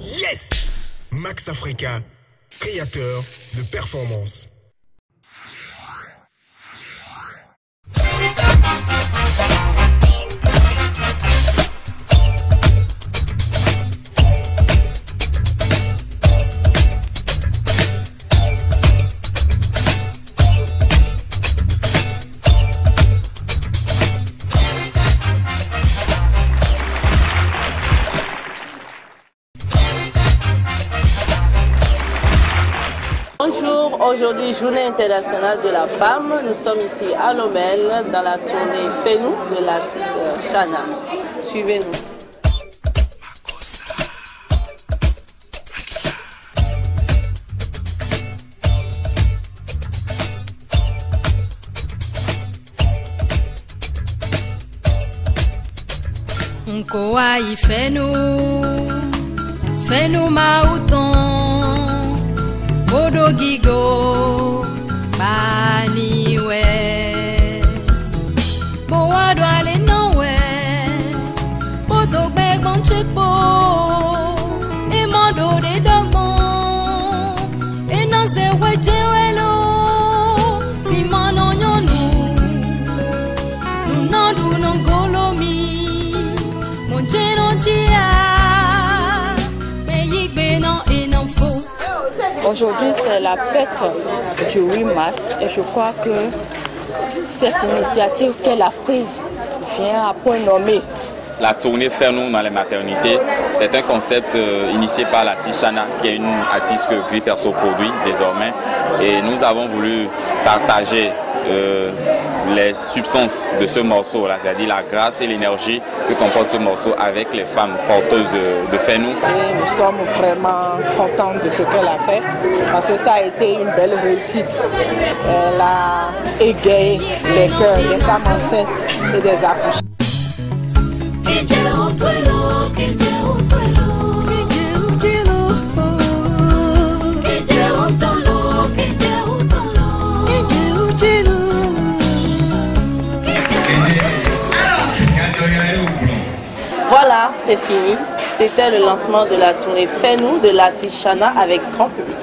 Yes! Max Africa, créateur de performance. Bonjour, aujourd'hui Journée internationale de la femme. Nous sommes ici à Lomel dans la tournée Fais-nous de l'artiste Chana. Suivez-nous. Nkoai fais-nous maouton. Odogigo baniwe Boa doale nowe Bodo begbon chepo E modo de dogmon E nanze wejewelo Simano nyonu Nunandu nongolomi Monjeno jia Meyigbe non et non faux. Aujourd'hui, c'est la fête du 8 mars et je crois que cette initiative qu'elle a prise vient à point nommé. La tournée Fais-nous dans les maternités, c'est un concept initié par l'artiste Chana, qui est une artiste que Gris Perso produit désormais. Et nous avons voulu partager les substances de ce morceau-là, c'est-à-dire la grâce et l'énergie que comporte ce morceau avec les femmes porteuses de Fais-nous. Nous sommes vraiment contents de ce qu'elle a fait parce que ça a été une belle réussite. Elle a égayé les cœurs des femmes enceintes et des accouchées. Voilà, c'est fini. C'était le lancement de la tournée Fais-nous de l'artiste Chana avec grand public.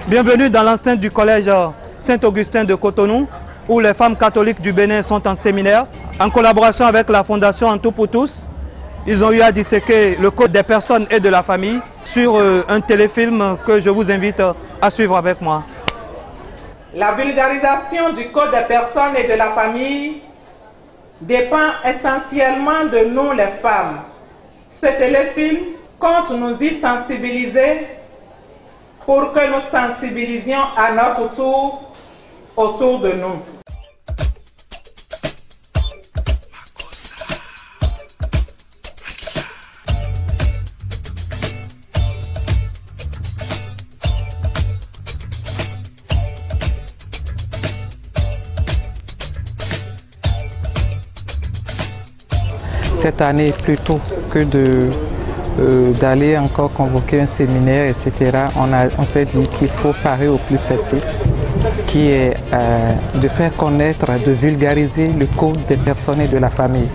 Bienvenue dans l'enceinte du collège Saint-Augustin de Cotonou, où les femmes catholiques du Bénin sont en séminaire. En collaboration avec la fondation En Tout pour Tous, ils ont eu à disséquer le code des personnes et de la famille sur un téléfilm que je vous invite à suivre avec moi. La vulgarisation du code des personnes et de la famille dépend essentiellement de nous les femmes. Ce téléfilm compte nous y sensibiliser pour que nous sensibilisions à notre tour autour de nous. Cette année, plutôt que d'aller encore convoquer un séminaire, etc., on s'est dit qu'il faut parer au plus pressé, qui est de faire connaître, de vulgariser le code des personnes et de la famille,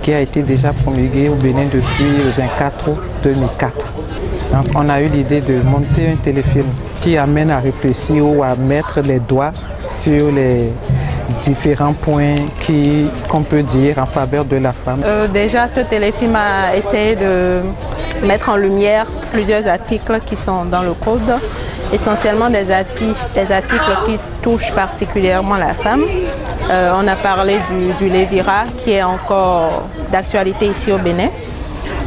qui a été déjà promulgué au Bénin depuis le 24 août 2004. Donc on a eu l'idée de monter un téléfilm qui amène à réfléchir ou à mettre les doigts sur les différents points qu'on peut dire en faveur de la femme. Déjà, ce téléfilm a essayé de mettre en lumière plusieurs articles qui sont dans le code, essentiellement des articles qui touchent particulièrement la femme. On a parlé du Lévira qui est encore d'actualité ici au Bénin.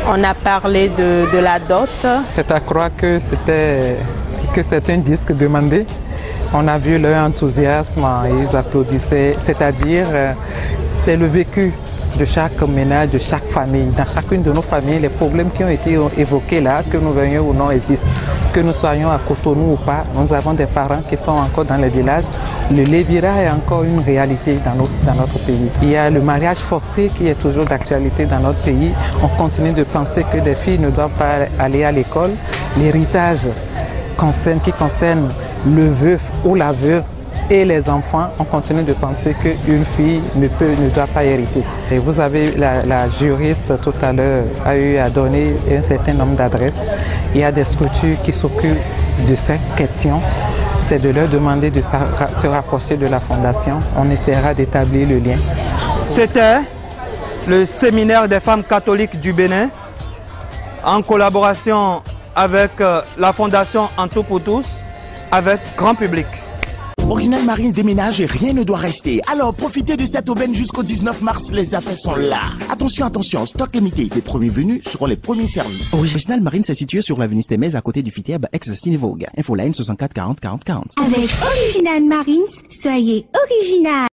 On a parlé de la dot. C'est à croire que c'est un disque demandé. On a vu leur enthousiasme, ils applaudissaient, c'est-à-dire c'est le vécu de chaque ménage, de chaque famille. Dans chacune de nos familles, les problèmes qui ont été évoqués là, que nous venions ou non, existent. Que nous soyons à Cotonou ou pas, nous avons des parents qui sont encore dans les villages. Le Lévira est encore une réalité dans notre pays. Il y a le mariage forcé qui est toujours d'actualité dans notre pays. On continue de penser que des filles ne doivent pas aller à l'école. L'héritage qui concerne le veuf ou la veuve et les enfants, on continue de penser qu'une fille ne doit pas hériter. Et vous avez la juriste tout à l'heure a eu à donner un certain nombre d'adresses. Il y a des structures qui s'occupent de cette question. C'est de leur demander de se rapprocher de la fondation. On essaiera d'établir le lien. C'était le séminaire des femmes catholiques du Bénin en collaboration avec la fondation En Tout pour Tous, avec grand public. Original Marines déménage et rien ne doit rester. Alors profitez de cette aubaine jusqu'au 19 mars, les affaires sont là. Attention, attention, stock limité. Les premiers venus seront les premiers servis. Original Marines est situé sur l'avenue Stémez à côté du Fiteb ex-Cinévogue. Infoline 64 40 40 40. Avec Original Marines, soyez original.